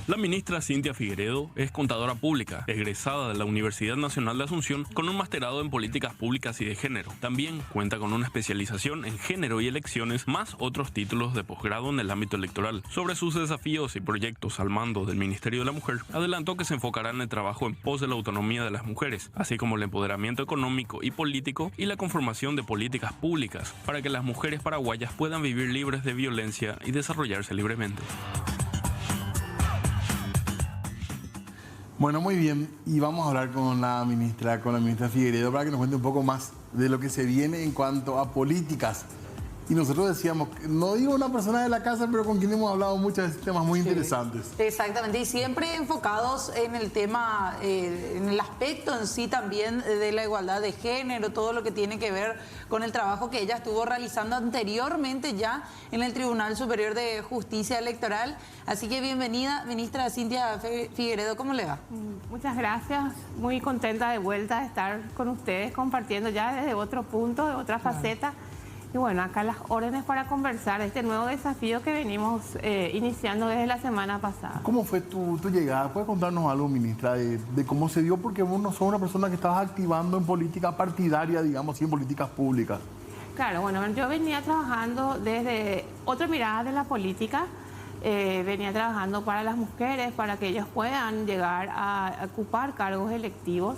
La ministra Cynthia Figueredo es contadora pública, egresada de la Universidad Nacional de Asunción con un masterado en políticas públicas y de género. También cuenta con una especialización en género y elecciones, más otros títulos de posgrado en el ámbito electoral. Sobre sus desafíos y proyectos al mando del Ministerio de la Mujer, adelantó que se enfocará en el trabajo en pos de la autonomía de las mujeres, así como el empoderamiento económico y político y la conformación de políticas públicas para que las mujeres paraguayas puedan vivir libres de violencia y desarrollarse libremente. Bueno, muy bien, y vamos a hablar con la ministra Figueredo para que nos cuente un poco más de lo que se viene en cuanto a políticas. Y nosotros decíamos, no digo una persona de la casa, pero con quien hemos hablado muchos temas muy interesantes. Exactamente, y siempre enfocados en el tema, en el aspecto en sí también de la igualdad de género, todo lo que tiene que ver con el trabajo que ella estuvo realizando anteriormente ya en el Tribunal Superior de Justicia Electoral. Así que bienvenida, ministra Cynthia Figueredo, ¿cómo le va? Muchas gracias, muy contenta de vuelta de estar con ustedes compartiendo ya desde otro punto, de otra faceta. Y bueno, acá las órdenes para conversar de este nuevo desafío que venimos iniciando desde la semana pasada. ¿Cómo fue tu llegada? ¿Puedes contarnos algo, ministra, de cómo se dio? Porque vos no sos una persona que estabas activando en política partidaria, digamos, y en políticas públicas. Claro, bueno, yo venía trabajando desde otra mirada de la política. Venía trabajando para las mujeres, para que ellas puedan llegar a ocupar cargos electivos.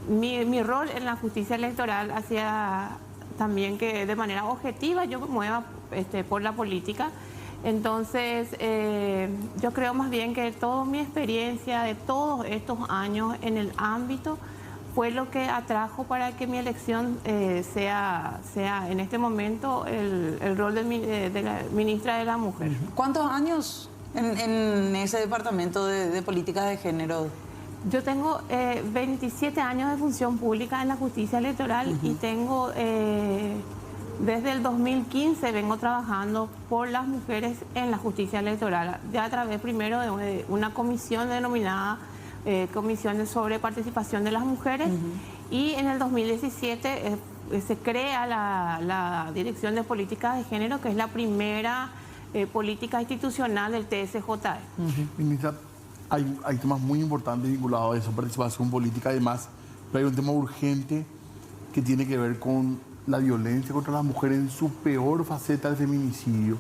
Mi rol en la justicia electoral hacía también que de manera objetiva yo me mueva por la política. Entonces, yo creo más bien que toda mi experiencia de todos estos años en el ámbito fue lo que atrajo para que mi elección sea en este momento el rol de la ministra de la Mujer. ¿Cuántos años en ese departamento de políticas de género? Yo tengo 27 años de función pública en la justicia electoral y tengo, desde el 2015 vengo trabajando por las mujeres en la justicia electoral, ya a través primero de una comisión denominada Comisión sobre Participación de las Mujeres y en el 2017 se crea la Dirección de Políticas de Género, que es la primera política institucional del TSJE. Ministra, hay temas muy importantes vinculados a eso, participación política además, pero hay un tema urgente que tiene que ver con la violencia contra las mujeres en su peor faceta, el feminicidio,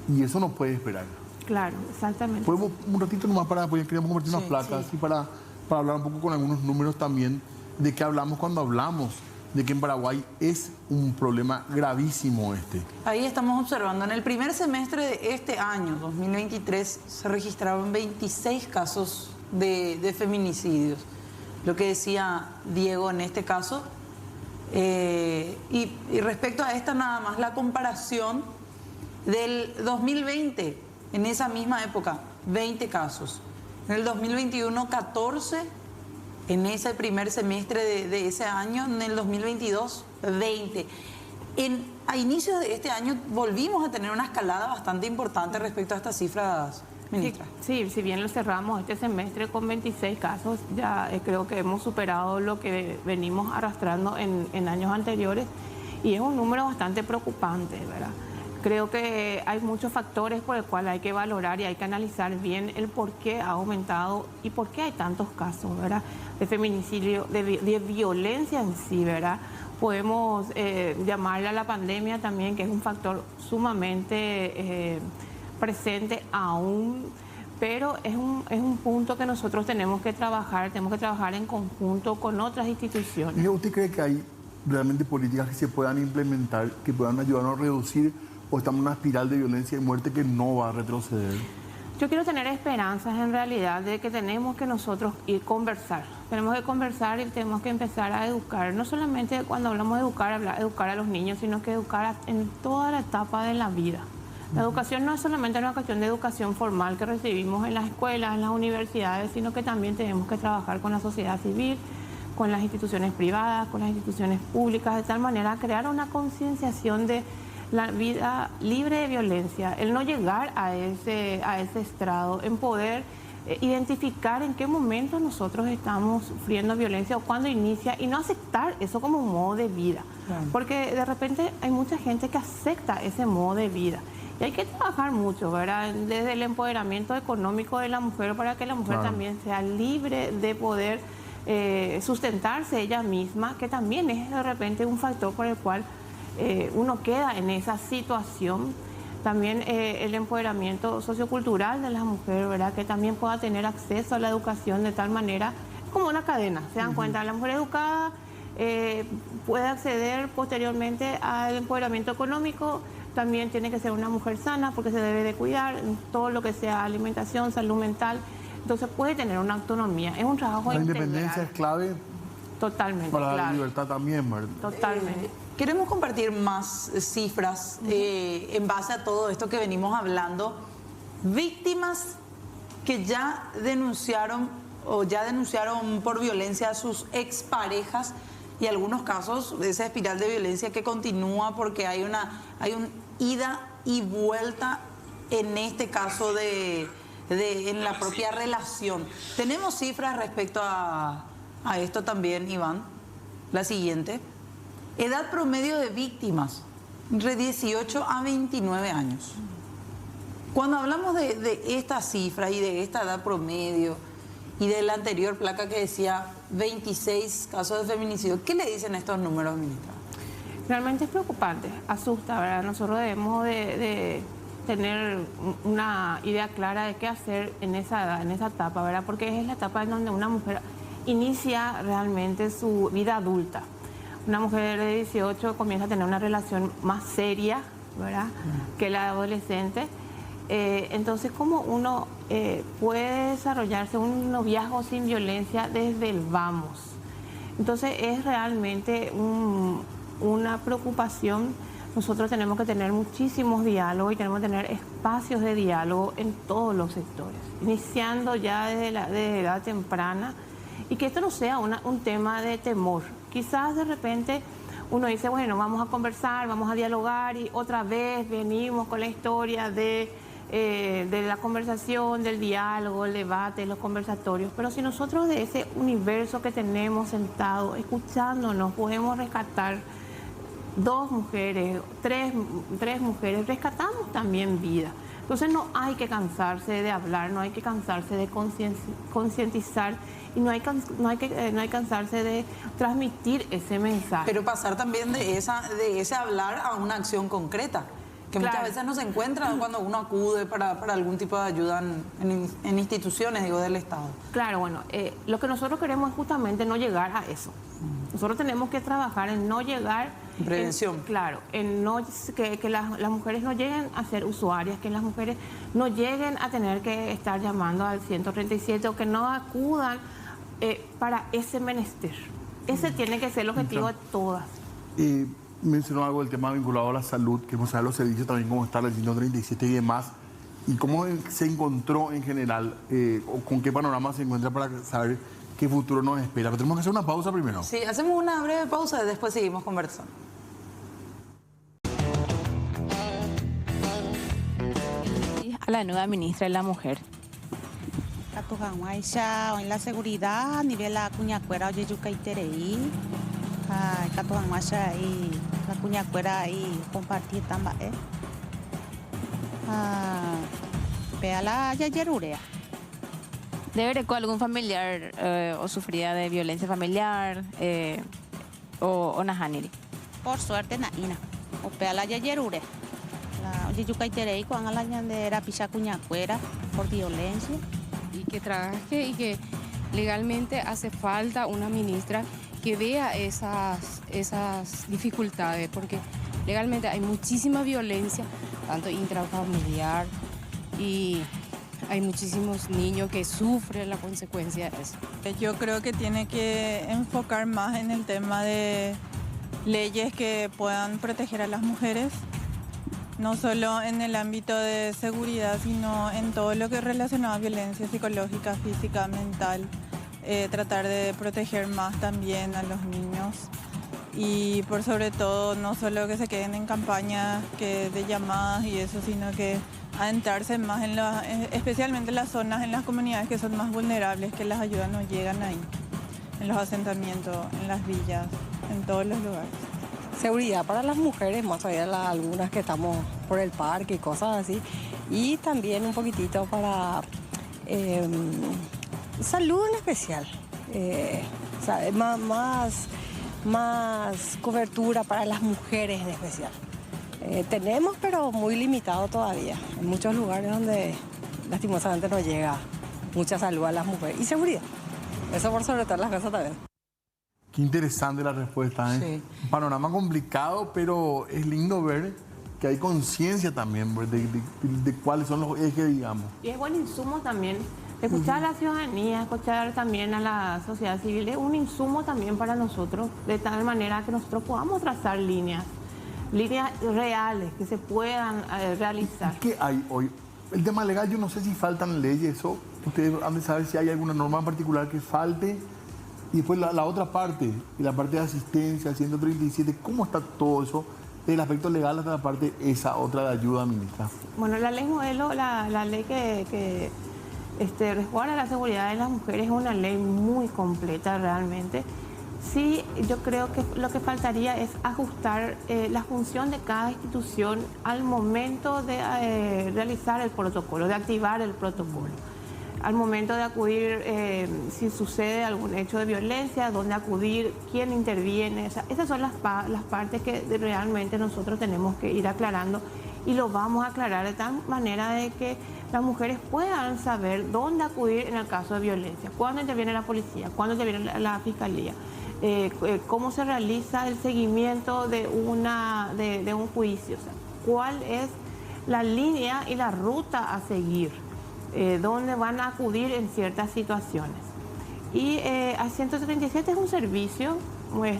y eso no puede esperar. Claro, exactamente. Podemos un ratito nomás porque queríamos compartir unas placas y para hablar un poco con algunos números también de qué hablamos cuando hablamos de que en Paraguay es un problema gravísimo este. Ahí estamos observando, en el primer semestre de este año, 2023, se registraron 26 casos de feminicidios. Lo que decía Diego en este caso. Y respecto a esta nada más, la comparación del 2020, en esa misma época, 20 casos. En el 2021, 14. En ese primer semestre de ese año, en el 2022, 20. A inicios de este año volvimos a tener una escalada bastante importante respecto a estas cifras, ministra. Sí, si bien lo cerramos este semestre con 26 casos, ya creo que hemos superado lo que venimos arrastrando en años anteriores y es un número bastante preocupante, ¿verdad? Creo que hay muchos factores por el cual hay que valorar y hay que analizar bien el por qué ha aumentado y por qué hay tantos casos, ¿verdad?, de feminicidio, de violencia en sí, ¿verdad? Podemos llamarle a la pandemia también, que es un factor sumamente presente aún, pero es un punto que nosotros tenemos que trabajar en conjunto con otras instituciones. ¿Y usted cree que hay realmente políticas que se puedan implementar, que puedan ayudarnos a reducir, o estamos en una espiral de violencia y muerte que no va a retroceder? Yo quiero tener esperanzas en realidad de que tenemos que nosotros ir conversar. Tenemos que conversar y tenemos que empezar a educar. No solamente cuando hablamos de educar a los niños, sino que educar en toda la etapa de la vida. La educación no es solamente una cuestión de educación formal que recibimos en las escuelas, en las universidades, sino que también tenemos que trabajar con la sociedad civil, con las instituciones privadas, con las instituciones públicas, de tal manera a crear una concienciación de la vida libre de violencia, el no llegar a ese estrado, en poder identificar en qué momento nosotros estamos sufriendo violencia o cuándo inicia y no aceptar eso como un modo de vida. Claro. Porque de repente hay mucha gente que acepta ese modo de vida Y hay que trabajar mucho, ¿verdad? Desde el empoderamiento económico de la mujer para que la mujer también sea libre de poder sustentarse ella misma, que también es de repente un factor por el cual uno queda en esa situación. También el empoderamiento sociocultural de las mujeres, ¿verdad? Que también pueda tener acceso a la educación de tal manera, como una cadena. Se dan cuenta, la mujer educada puede acceder posteriormente al empoderamiento económico. También tiene que ser una mujer sana porque se debe de cuidar en todo lo que sea alimentación, salud mental. Entonces puede tener una autonomía. Es un trabajo La integral. independencia es clave Totalmente, para claro. la libertad también, ¿verdad? Totalmente. Queremos compartir más cifras en base a todo esto que venimos hablando. Víctimas que ya denunciaron por violencia a sus exparejas y algunos casos de esa espiral de violencia que continúa porque hay un ida y vuelta en este caso en la propia relación. Tenemos cifras respecto a esto también, Iván. La siguiente. Edad promedio de víctimas, entre 18 a 29 años. Cuando hablamos de esta cifra y de esta edad promedio y de la anterior placa que decía 26 casos de feminicidio, ¿qué le dicen estos números, ministra? Realmente es preocupante, asusta, ¿verdad? Nosotros debemos de tener una idea clara de qué hacer en esa edad, en esa etapa, ¿verdad? Porque es la etapa en donde una mujer inicia realmente su vida adulta. Una mujer de 18 comienza a tener una relación más seria, ¿verdad?, que la adolescente. Entonces, ¿cómo uno puede desarrollarse un noviazgo sin violencia desde el vamos? Entonces, es realmente una preocupación. Nosotros tenemos que tener muchísimos diálogos y tenemos que tener espacios de diálogo en todos los sectores, iniciando ya desde edad temprana, y que esto no sea un tema de temor. Quizás de repente uno dice, bueno, vamos a conversar, vamos a dialogar, y otra vez venimos con la historia de la conversación, del diálogo, el debate, los conversatorios. Pero si nosotros de ese universo que tenemos sentado, escuchándonos, podemos rescatar 2 mujeres, 3 mujeres, rescatamos también vida. Entonces no hay que cansarse de hablar, no hay que cansarse de concientizar y no hay que cansarse de transmitir ese mensaje. Pero pasar también de ese hablar a una acción concreta, que muchas veces no se encuentra cuando uno acude para algún tipo de ayuda en instituciones, digo, del Estado. Claro, bueno, lo que nosotros queremos es justamente no llegar a eso. Nosotros tenemos que trabajar en no llegar... Prevención. Claro, en que las mujeres no lleguen a ser usuarias, que las mujeres no lleguen a tener que estar llamando al 137 o que no acudan para ese menester. Ese tiene que ser el objetivo de todas. Mencionó algo del tema vinculado a la salud, queremos saber los servicios también, cómo está el 137 y demás, y cómo se encontró en general, o con qué panorama se encuentra para saber qué futuro nos espera. Pero tenemos que hacer una pausa primero. Sí, hacemos una breve pausa y después seguimos conversando. A la nueva ministra de la Mujer. En la seguridad a nivel la cuñacuera oye yucaiterei Catuanguasha y la cuñacuera y compartir también vea la yayerurea. ¿Debe haber algún familiar o sufrida de violencia familiar o nahaniri? Por suerte naina o pea la yayerure la oye yucaiterei cuando la ñandera picha cuñacuera por violencia. Y que trabaje y que legalmente hace falta una ministra que vea esas dificultades, porque legalmente hay muchísima violencia, tanto intrafamiliar, y hay muchísimos niños que sufren la consecuencia de eso. Yo creo que tiene que enfocar más en el tema de leyes que puedan proteger a las mujeres, no solo en el ámbito de seguridad, sino en todo lo que es relacionado a violencia psicológica, física, mental. Tratar de proteger más también a los niños y por sobre todo no solo que se queden en campañas de llamadas y eso, sino que adentrarse más especialmente en las zonas, en las comunidades que son más vulnerables, que las ayudas no llegan ahí, en los asentamientos, en las villas, en todos los lugares. Seguridad para las mujeres, más allá de algunas que estamos por el parque y cosas así. Y también un poquitito para salud en especial. Más cobertura para las mujeres en especial. Tenemos, pero muy limitado todavía. En muchos lugares donde lastimosamente no llega mucha salud a las mujeres. Y seguridad. Eso por sobre todas las cosas también. Qué interesante la respuesta, ¿eh? Sí. Un panorama complicado, pero es lindo ver que hay conciencia también de cuáles son los ejes, digamos. Y es buen insumo también. Escuchar a la ciudadanía, escuchar también a la sociedad civil es un insumo también para nosotros, de tal manera que nosotros podamos trazar líneas reales que se puedan realizar. ¿Qué hay hoy? El tema legal, yo no sé si faltan leyes, eso ustedes han de saber si hay alguna norma en particular que falte. Y después la otra parte, la parte de asistencia, 137, ¿cómo está todo eso? Del aspecto legal hasta la parte esa otra de ayuda, ministra. Bueno, la ley modelo, la ley que resguarda la seguridad de las mujeres es una ley muy completa realmente. Sí, yo creo que lo que faltaría es ajustar la función de cada institución al momento de realizar el protocolo, de activar el protocolo. Al momento de acudir, si sucede algún hecho de violencia, dónde acudir, quién interviene. O sea, esas son las partes que realmente nosotros tenemos que ir aclarando y lo vamos a aclarar de tal manera de que las mujeres puedan saber dónde acudir en el caso de violencia, cuándo interviene la policía, cuándo interviene la fiscalía, cómo se realiza el seguimiento de un juicio, o sea, cuál es la línea y la ruta a seguir. Dónde van a acudir en ciertas situaciones. Y a 137 es un servicio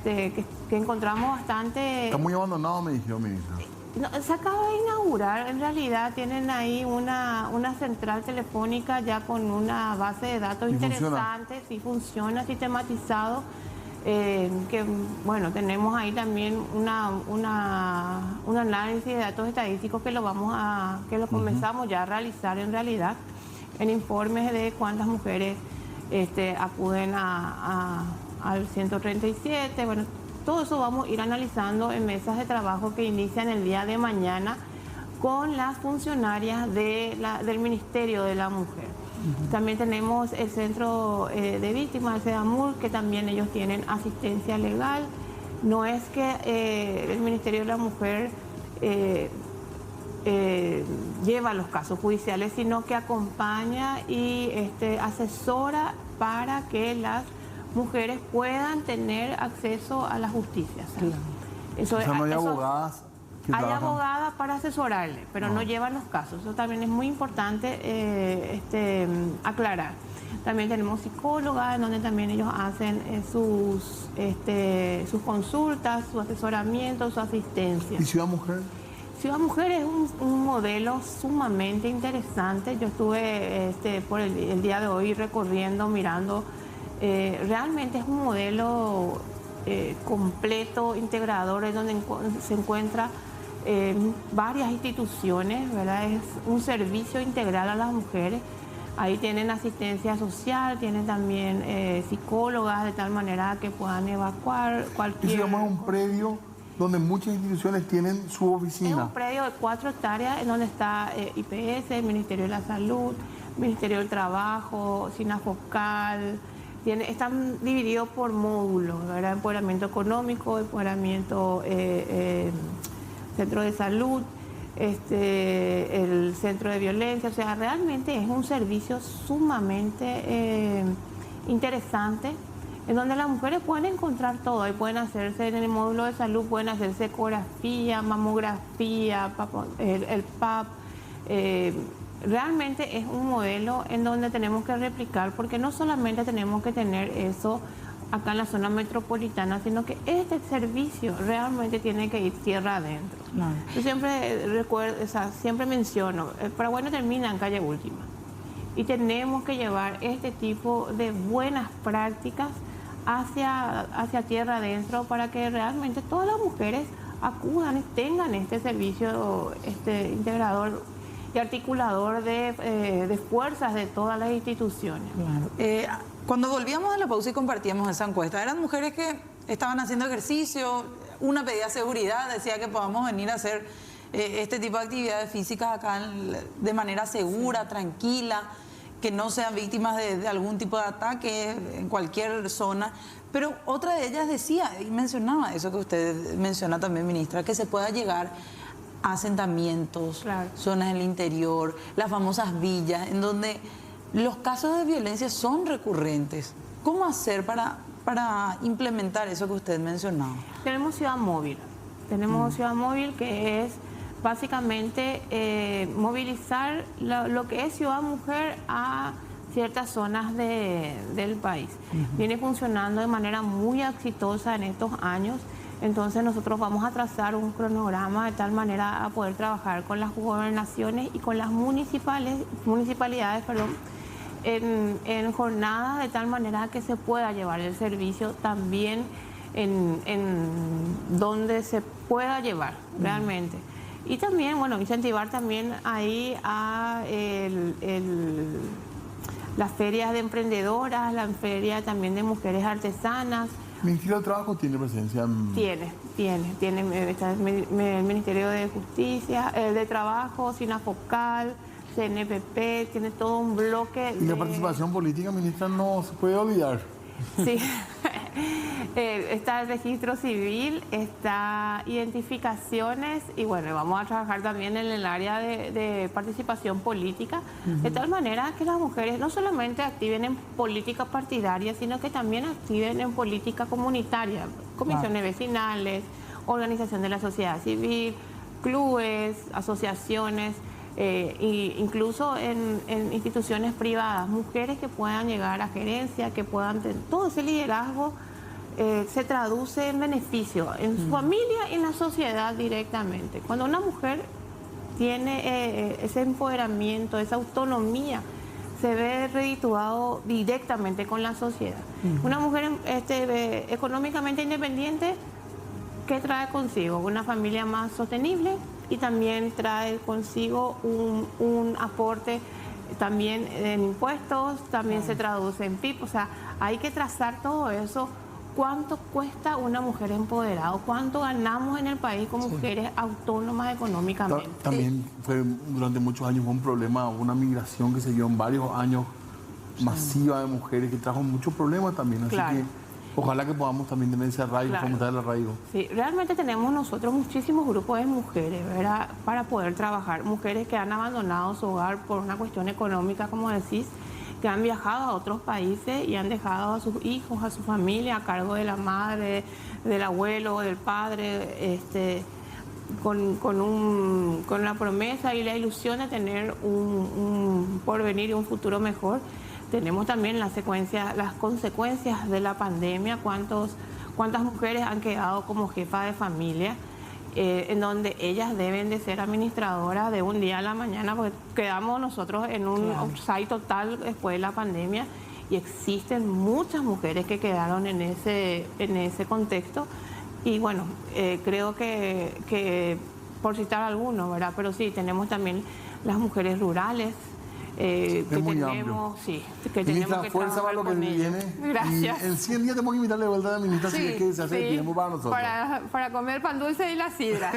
que encontramos bastante... Está muy abandonado, me dijeron, ministra. No, se acaba de inaugurar, en realidad tienen ahí una central telefónica ya con una base de datos interesante, sí funciona, sistematizado. Que bueno, tenemos ahí también un análisis de datos estadísticos que lo comenzamos ya a realizar en realidad, en informes de cuántas mujeres acuden al 137. Bueno, todo eso vamos a ir analizando en mesas de trabajo que inician el día de mañana con las funcionarias del Ministerio de la Mujer. También tenemos el Centro de Víctimas, el CEDAMUR, que también ellos tienen asistencia legal. No es que el Ministerio de la Mujer lleva los casos judiciales, sino que acompaña y asesora para que las mujeres puedan tener acceso a la justicia. O sea, no hay abogadas. Hay abogadas para asesorarle, pero no llevan los casos. Eso también es muy importante aclarar. También tenemos psicólogas, donde también ellos hacen sus consultas, su asesoramiento, su asistencia. ¿Y Ciudad Mujer? Ciudad Mujer es un modelo sumamente interesante. Yo estuve por el día de hoy recorriendo, mirando. Realmente es un modelo completo, integrador, es donde se encuentra varias instituciones, ¿verdad? Es un servicio integral a las mujeres. Ahí tienen asistencia social, tienen también psicólogas, de tal manera que puedan evacuar cualquier... Eso es un predio donde muchas instituciones tienen su oficina. Es un predio de 4 hectáreas en donde está IPS, el Ministerio de la Salud, Ministerio del Trabajo, SINAFOCAL. Están divididos por módulos, ¿verdad? Empoderamiento económico, empoderamiento, centro de salud, el centro de violencia. O sea, realmente es un servicio sumamente interesante, en donde las mujeres pueden encontrar todo. Ahí pueden hacerse en el módulo de salud, pueden hacerse ecografía, mamografía, el PAP. Realmente es un modelo en donde tenemos que replicar, porque no solamente tenemos que tener eso acá en la zona metropolitana, sino que este servicio realmente tiene que ir tierra adentro. Claro. Yo siempre recuerdo, siempre menciono, Paraguay no termina en calle Última, y tenemos que llevar este tipo de buenas prácticas hacia tierra adentro para que realmente todas las mujeres acudan y tengan este servicio integrador y articulador de fuerzas de todas las instituciones. Claro. Cuando volvíamos a la pausa y compartíamos esa encuesta, eran mujeres que estaban haciendo ejercicio, una pedía seguridad, decía que podamos venir a hacer este tipo de actividades físicas acá de manera segura, tranquila, que no sean víctimas de algún tipo de ataque en cualquier zona. Pero otra de ellas decía y mencionaba eso que usted menciona también, ministra, que se pueda llegar a asentamientos, zonas del interior, las famosas villas, en donde los casos de violencia son recurrentes. ¿Cómo hacer para implementar eso que usted mencionaba? Tenemos Ciudad Móvil. Tenemos Ciudad Móvil, que es básicamente movilizar lo que es Ciudad Mujer a ciertas zonas del país. Viene funcionando de manera muy exitosa en estos años. Entonces nosotros vamos a trazar un cronograma de tal manera a poder trabajar con las gobernaciones y con las municipalidades, en jornadas de tal manera que se pueda llevar el servicio también en donde se pueda llevar realmente. Y también, bueno, incentivar también ahí a las ferias de emprendedoras, la feria también de mujeres artesanas. ¿El Ministerio de Trabajo tiene presencia? Tiene, está el Ministerio de Justicia, de Trabajo, SINAFOCAL, CNPP, tiene todo un bloque. Y la participación política, ministra, no se puede olvidar. Sí, está el registro civil, está identificaciones y bueno, vamos a trabajar también en el área de participación política, de tal manera que las mujeres no solamente activen en política partidaria, sino que también activen en política comunitaria, comisiones vecinales, organización de la sociedad civil, clubes, asociaciones. Incluso en instituciones privadas, mujeres que puedan llegar a gerencia, que puedan tener todo ese liderazgo, se traduce en beneficio en su familia y en la sociedad directamente. Cuando una mujer tiene ese empoderamiento, esa autonomía, se ve redituado directamente con la sociedad. Una mujer económicamente independiente, ¿qué trae consigo? Una familia más sostenible, y también trae consigo un aporte también en impuestos, también se traduce en PIB. O sea, hay que trazar todo eso. ¿Cuánto cuesta una mujer empoderada? ¿Cuánto ganamos en el país con mujeres autónomas económicamente? También fue durante muchos años un problema, una migración que se dio en varios años masiva de mujeres que trajo muchos problemas también. Así que ojalá que podamos también tener ese arraigo, fomentar el arraigo. Sí, realmente tenemos nosotros muchísimos grupos de mujeres, ¿verdad?, para poder trabajar. Mujeres que han abandonado su hogar por una cuestión económica, como decís, que han viajado a otros países y han dejado a sus hijos, a su familia, a cargo de la madre, del abuelo, del padre, con la promesa y la ilusión de tener un porvenir y un futuro mejor. Tenemos también las consecuencias de la pandemia, cuántas mujeres han quedado como jefa de familia, en donde ellas deben de ser administradoras de un día a la mañana, porque quedamos nosotros en un offside total después de la pandemia, y existen muchas mujeres que quedaron en ese contexto. Y bueno, creo que por citar algunos, ¿verdad? Pero sí, tenemos también las mujeres rurales, que tenemos, que ministra, tenemos que fuerza para lo que viene. Gracias. Y en 100 días tenemos que invitarle de vuelta a la ministra, si es que se hace tiempo para nosotros. Para comer pan dulce y la sidra.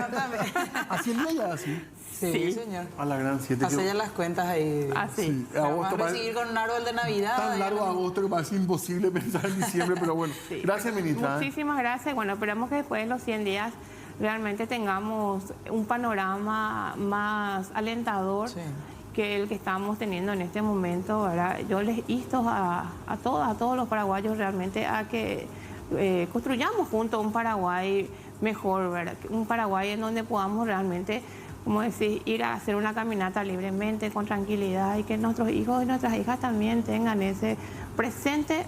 ¿A 100 días ya así? Sí, señor. A la gran 7. Hace ya las cuentas ahí. Así. Vamos a seguir con un árbol de Navidad. Tan largo agosto que parece imposible pensar en diciembre, pero bueno. Gracias, ministra. Muchísimas gracias. Bueno, esperamos que después de los 100 días realmente tengamos un panorama más alentador que el que estamos teniendo en este momento, ¿verdad? Yo les insto a todos los paraguayos realmente a que construyamos juntos un Paraguay mejor, ¿verdad? Un Paraguay en donde podamos realmente, como decir, ir a hacer una caminata libremente, con tranquilidad, y que nuestros hijos y nuestras hijas también tengan ese presente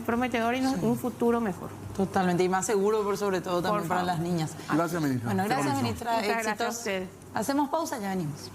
prometedor y un futuro mejor. Totalmente, y más seguro por sobre todo también para las niñas. Gracias, ministra. Bueno, gracias, ministra. Muchas gracias Éxitos. a ustedes. Hacemos pausa, ya venimos.